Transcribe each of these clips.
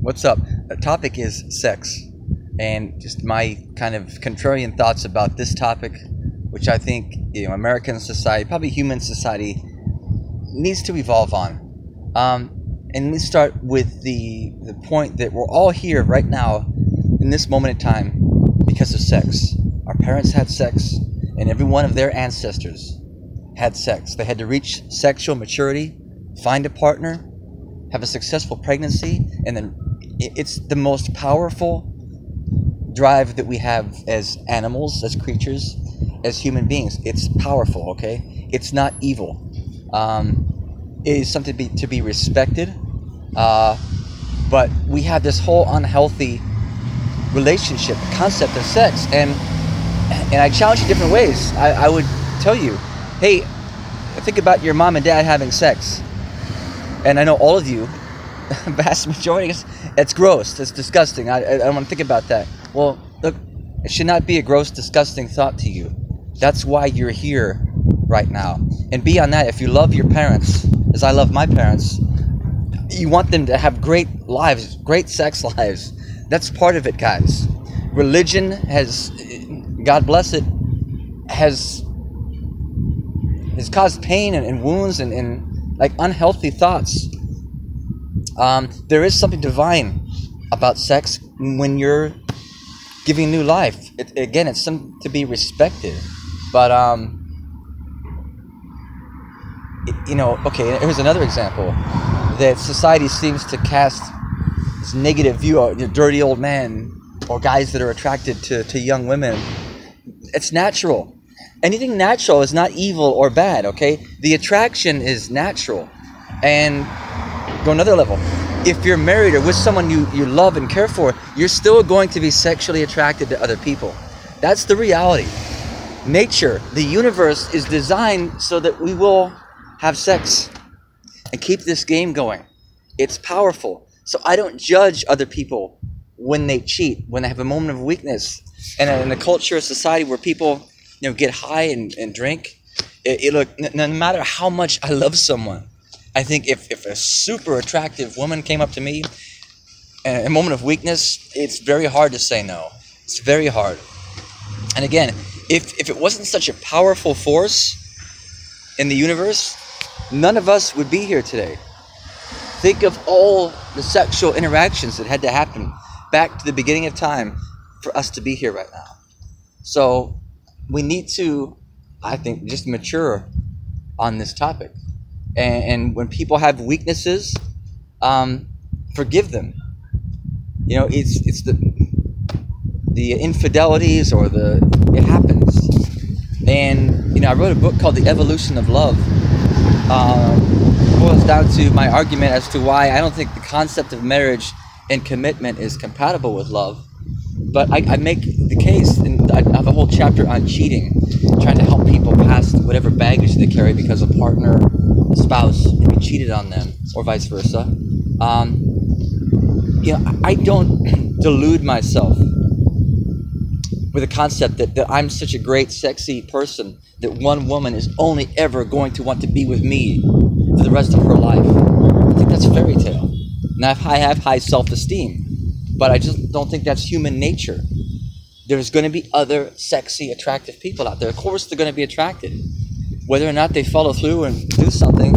What's up? The topic is sex, and just my kind of contrarian thoughts about this topic, which I think American society, probably human society, needs to evolve on. And let's start with the point that we're all here right now, in this moment in time, because of sex. Our parents had sex, and every one of their ancestors had sex. They had to reach sexual maturity, find a partner, have a successful pregnancy, and then it's the most powerful drive that we have as animals, as creatures, as human beings. It's powerful, okay? It's not evil. It is something to be respected, but we have this whole unhealthy relationship, concept of sex, and I challenge you different ways. I would tell you, hey, think about your mom and dad having sex. And I know all of you, vast majority, it's gross, it's disgusting. I don't want to think about that. Well, look, it should not be a gross, disgusting thought to you. That's why you're here right now. And beyond that, if you love your parents, as I love my parents, you want them to have great lives, great sex lives. That's part of it, guys. Religion has, God bless it, has caused pain and wounds and like unhealthy thoughts. There is something divine about sex when you're giving new life. Again, it's something to be respected. But okay, here's another example that society seems to cast this negative view of dirty old men or guys that are attracted to young women. It's natural. Anything natural is not evil or bad, okay? The attraction is natural. And go another level. If you're married or with someone you love and care for, you're still going to be sexually attracted to other people. That's the reality. Nature, the universe, is designed so that we will have sex and keep this game going. It's powerful. So I don't judge other people when they cheat, when they have a moment of weakness. And in a culture, a society where people get high and drink, look, no matter how much I love someone, I think if a super attractive woman came up to me in a moment of weakness, it's very hard to say no. It's very hard. And again, if it wasn't such a powerful force in the universe, none of us would be here today. Think of all the sexual interactions that had to happen back to the beginning of time for us to be here right now. So we need to, I think, just mature on this topic. And when people have weaknesses, forgive them. It's the infidelities or it happens. And I wrote a book called The Evolution of Love. It boils down to my argument as to why I don't think the concept of marriage and commitment is compatible with love. But I make the case, and I have a whole chapter on cheating, trying to help people past whatever baggage they carry because a partner, a spouse, maybe cheated on them, or vice versa. I don't delude myself with the concept that I'm such a great, sexy person that one woman is only ever going to want to be with me for the rest of her life. I think that's fairy tale. And I have high self-esteem. But I just don't think that's human nature. There's going to be other sexy, attractive people out there. Of course they're going to be attracted. Whether or not they follow through and do something,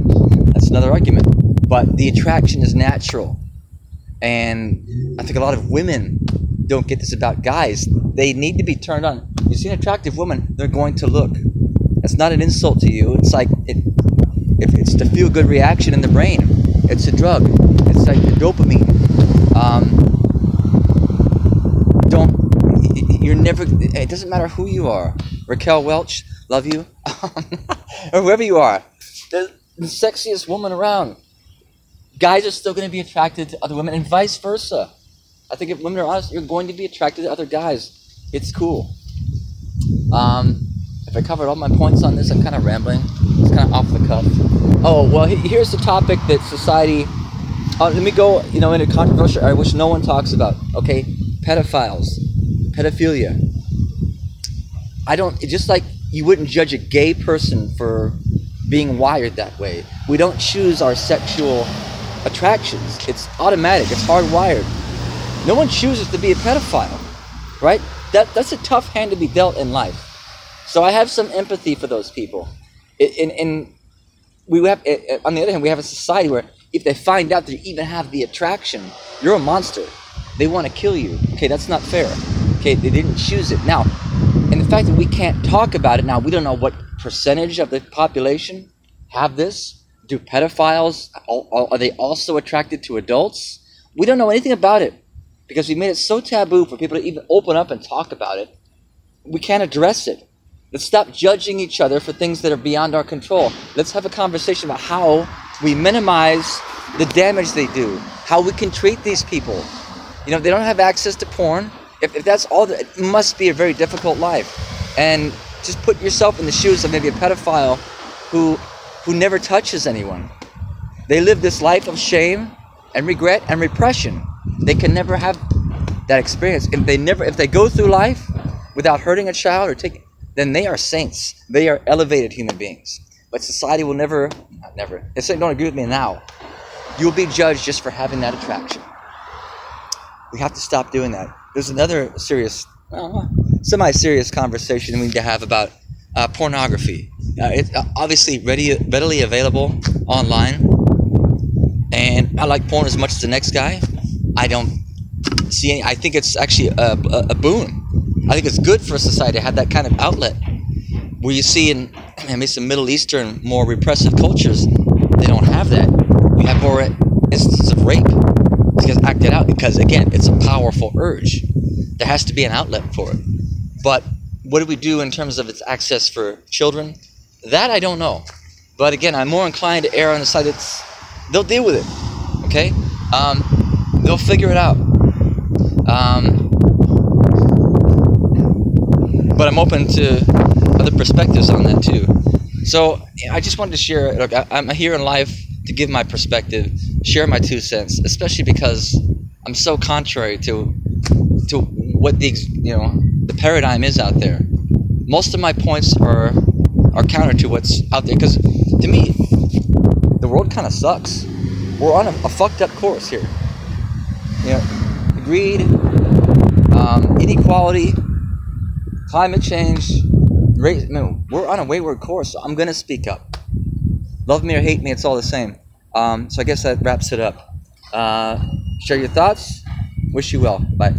that's another argument. But the attraction is natural. And I think a lot of women don't get this about guys. They need to be turned on. You see an attractive woman, they're going to look. That's not an insult to you. It's like, if it's the feel-good reaction in the brain. It's a drug. It's like dopamine. It doesn't matter who you are. Raquel Welch, love you. Or whoever you are. The sexiest woman around. Guys are still going to be attracted to other women and vice versa. I think if women are honest, you're going to be attracted to other guys. It's cool. If I covered all my points on this, I'm kind of rambling. It's kind of off the cuff. Oh, well, here's the topic that society... let me go, in a controversial area which no one talks about. Okay, pedophiles. Pedophilia. Just like you wouldn't judge a gay person for being wired that way. We don't choose our sexual attractions. It's automatic. It's hardwired. No one chooses to be a pedophile, right? That's a tough hand to be dealt in life. So I have some empathy for those people. And we have, on the other hand, we have a society where if they find out that you even have the attraction, you're a monster. They want to kill you. Okay, that's not fair. Okay, they didn't choose it. Now, and the fact that we can't talk about it now, we don't know what percentage of the population have this. Do pedophiles, are they also attracted to adults? We don't know anything about it because we made it so taboo for people to even open up and talk about it. We can't address it. Let's stop judging each other for things that are beyond our control. Let's have a conversation about how we minimize the damage they do, how we can treat these people. You know, if they don't have access to porn, if that's all, it must be a very difficult life. And just put yourself in the shoes of maybe a pedophile who never touches anyone. They live this life of shame and regret and repression. They can never have that experience. If they go through life without hurting a child then they are saints. They are elevated human beings. But society will never, it's like, don't agree with me now. You'll be judged just for having that attraction. We have to stop doing that. There's another serious, semi-serious conversation we need to have about pornography. It's obviously readily available online, and I like porn as much as the next guy. I don't see any. I think it's actually a boon. I think it's good for society to have that kind of outlet. Where you see in maybe some Middle Eastern, more repressive cultures, they don't have that. You have more instances of rape. It's just acted out because, again, it's a powerful urge. There has to be an outlet for it. But what do we do in terms of its access for children? That I don't know. But again, I'm more inclined to err on the side that's they'll deal with it. Okay? They'll figure it out. But I'm open to other perspectives on that too. So I just wanted to share. Look, I'm here in life to give my perspective, share my 2 cents, especially because I'm so contrary to what the paradigm is out there. Most of my points are counter to what's out there, because to me the world kind of sucks. We're on a fucked up course here. You know, greed, inequality, climate change, race. We're on a wayward course. So I'm gonna speak up. Love me or hate me, it's all the same. So I guess that wraps it up. Share your thoughts. Wish you well. Bye.